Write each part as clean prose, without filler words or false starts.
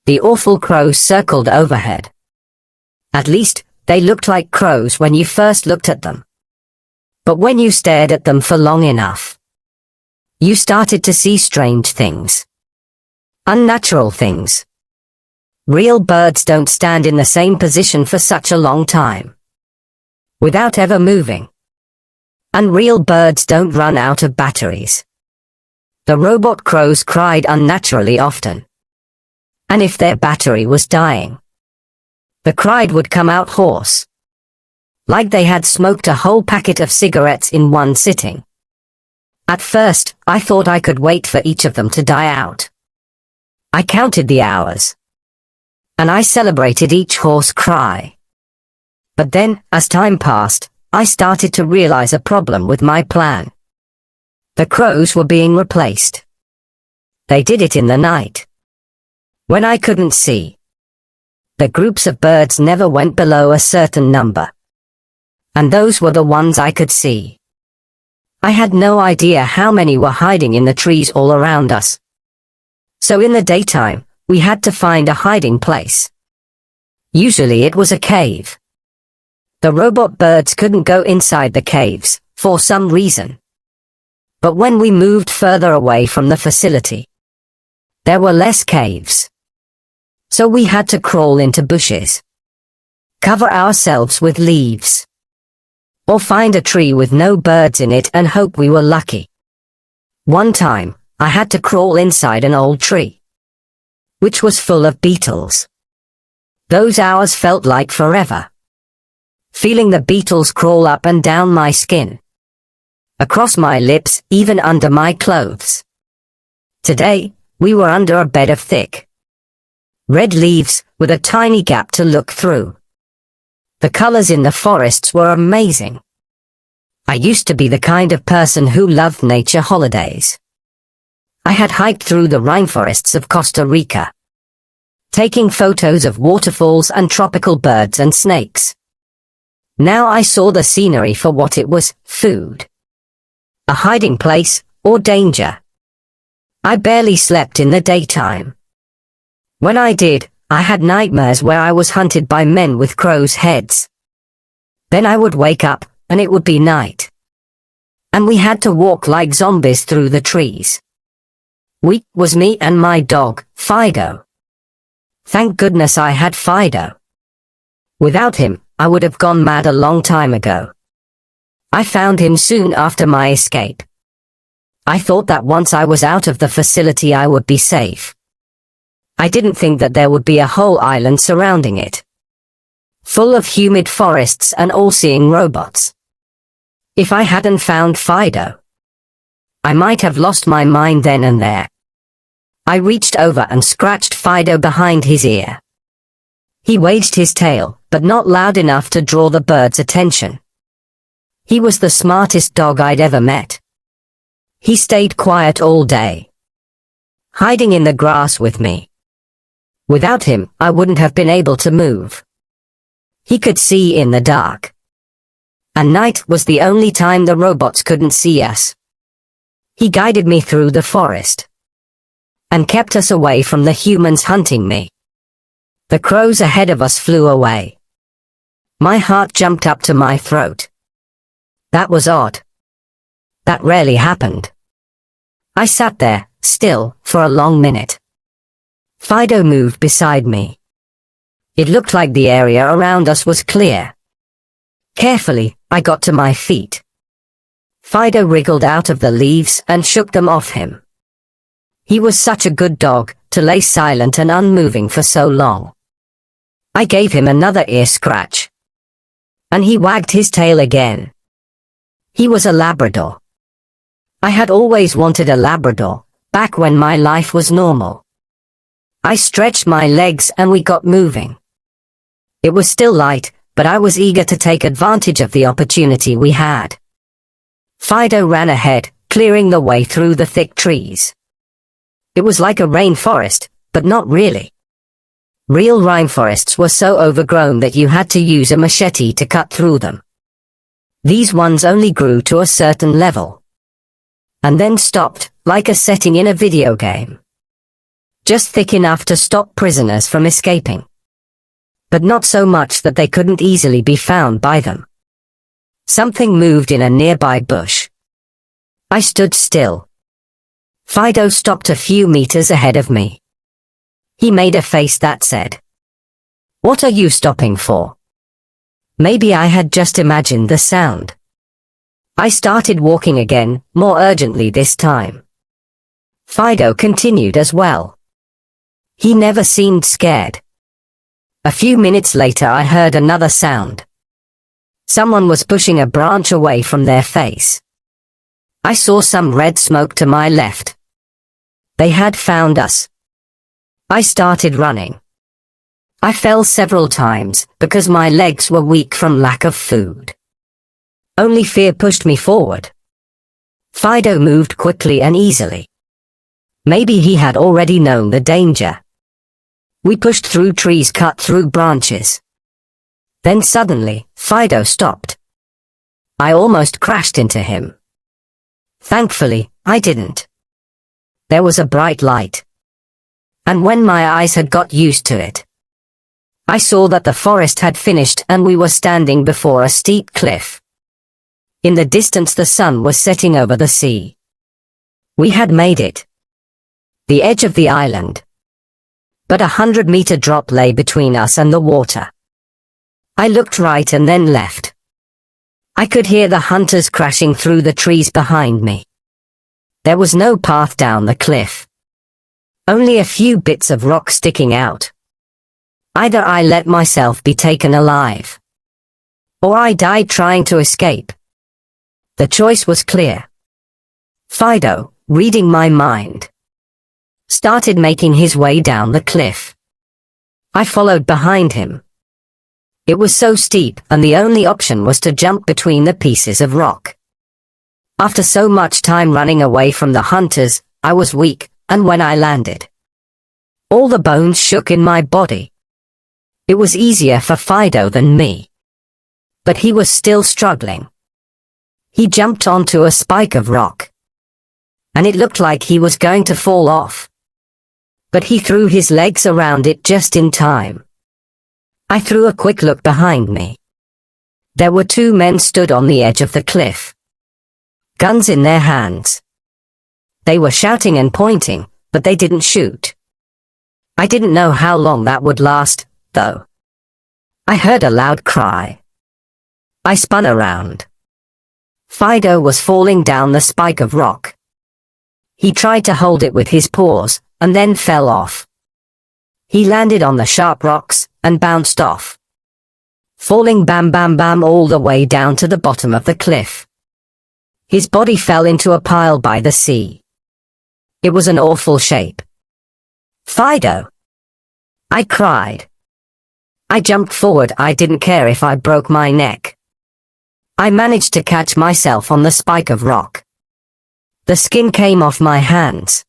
The awful crows circled overhead. At least, they looked like crows when you first looked at them. But when you stared at them for long enough, you started to see strange things. Unnatural things. Real birds don't stand in the same position for such a long time, without ever moving. And real birds don't run out of batteries. The robot crows cried unnaturally often. And if their battery was dying, the cry would come out hoarse, like they had smoked a whole packet of cigarettes in one sitting. At first, I thought I could wait for each of them to die out. I counted the hours, and I celebrated each hoarse cry. But then, as time passed, I started to realize a problem with my plan. The crows were being replaced. They did it in the night, when I couldn't see. The groups of birds never went below a certain number, and those were the ones I could see. I had no idea how many were hiding in the trees all around us. So in the daytime, we had to find a hiding place. Usually it was a cave. The robot birds couldn't go inside the caves, for some reason. But when we moved further away from the facility, there were less caves. So we had to crawl into bushes, cover ourselves with leaves, or find a tree with no birds in it and hope we were lucky. One time, I had to crawl inside an old tree, which was full of beetles. Those hours felt like forever. Feeling the beetles crawl up and down my skin, across my lips, even under my clothes. Today, we were under a bed of thick red leaves, with a tiny gap to look through. The colors in the forests were amazing. I used to be the kind of person who loved nature holidays. I had hiked through the rainforests of Costa Rica, taking photos of waterfalls and tropical birds and snakes. Now I saw the scenery for what it was: food, a hiding place, or danger. I barely slept in the daytime. When I did, I had nightmares where I was hunted by men with crows' heads. Then I would wake up, and it would be night. And we had to walk like zombies through the trees. We was me and my dog, Fido. Thank goodness I had Fido. Without him, I would have gone mad a long time ago. I found him soon after my escape. I thought that once I was out of the facility I would be safe. I didn't think that there would be a whole island surrounding it, full of humid forests and all-seeing robots. If I hadn't found Fido, I might have lost my mind then and there. I reached over and scratched Fido behind his ear. He waged his tail, but not loud enough to draw the bird's attention. He was the smartest dog I'd ever met. He stayed quiet all day, hiding in the grass with me. Without him, I wouldn't have been able to move. He could see in the dark, and night was the only time the robots couldn't see us. He guided me through the forest, and kept us away from the humans hunting me. The crows ahead of us flew away. My heart jumped up to my throat. That was odd. That rarely happened. I sat there, still, for a long minute. Fido moved beside me. It looked like the area around us was clear. Carefully, I got to my feet. Fido wriggled out of the leaves and shook them off him. He was such a good dog, to lay silent and unmoving for so long. I gave him another ear scratch, and he wagged his tail again. He was a Labrador. I had always wanted a Labrador, back when my life was normal. I stretched my legs and we got moving. It was still light, but I was eager to take advantage of the opportunity we had. Fido ran ahead, clearing the way through the thick trees. It was like a rainforest, but not really. Real rainforests were so overgrown that you had to use a machete to cut through them. These ones only grew to a certain level, and then stopped, like a setting in a video game. just thick enough to stop prisoners from escaping, but not so much that they couldn't easily be found by them. Something moved in a nearby bush. I stood still. Fido stopped a few meters ahead of me. He made a face that said, "What are you stopping for?" Maybe I had just imagined the sound. I started walking again, more urgently this time. Fido continued as well. He never seemed scared. A few minutes later I heard another sound. Someone was pushing a branch away from their face. I saw some red smoke to my left. They had found us. I started running. I fell several times because my legs were weak from lack of food. Only fear pushed me forward. Fido moved quickly and easily. Maybe he had already known the danger. We pushed through trees, cut through branches. Then suddenly, Fido stopped. I almost crashed into him. Thankfully, I didn't. There was a bright light. And when my eyes had got used to it, I saw that the forest had finished and we were standing before a steep cliff. In the distance the sun was setting over the sea. We had made it. The edge of the island. But 100-meter drop lay between us and the water. I looked right and then left. I could hear the hunters crashing through the trees behind me. There was no path down the cliff. Only a few bits of rock sticking out. Either I let myself be taken alive, or I died trying to escape. The choice was clear. Fido, reading my mind, started making his way down the cliff. I followed behind him. It was so steep, and the only option was to jump between the pieces of rock. After so much time running away from the hunters, I was weak, and when I landed, all the bones shook in my body. It was easier for Fido than me. But he was still struggling. He jumped onto a spike of rock, and it looked like he was going to fall off. But he threw his legs around it just in time. I threw a quick look behind me. There were two men stood on the edge of the cliff, guns in their hands. They were shouting and pointing, but they didn't shoot. I didn't know how long that would last, though. I heard a loud cry. I spun around. Fido was falling down the spike of rock. He tried to hold it with his paws, and then fell off. He landed on the sharp rocks, and bounced off, falling bam bam bam all the way down to the bottom of the cliff. His body fell into a pile by the sea. It was an awful shape. "Fido!" I cried. I jumped forward. I didn't care if I broke my neck. I managed to catch myself on the spike of rock. The skin came off my hands.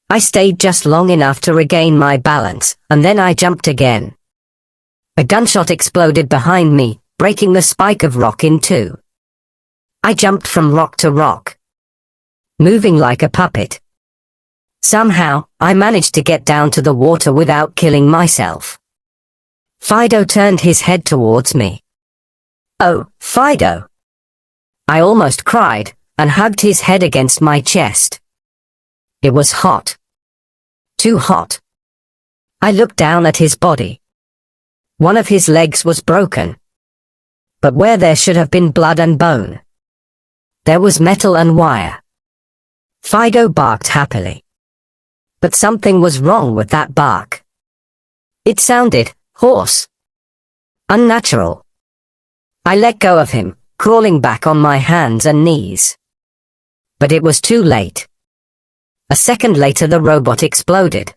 I stayed just long enough to regain my balance, and then I jumped again. A gunshot exploded behind me, breaking the spike of rock in two. I jumped from rock to rock, moving like a puppet. Somehow, I managed to get down to the water without killing myself. Fido turned his head towards me. "Oh, Fido!" I almost cried, and hugged his head against my chest. It was hot. Too hot. I looked down at his body. One of his legs was broken. But where there should have been blood and bone, there was metal and wire. Fido barked happily. But something was wrong with that bark. It sounded hoarse. Unnatural. I let go of him, crawling back on my hands and knees. But it was too late. A second later the robot exploded.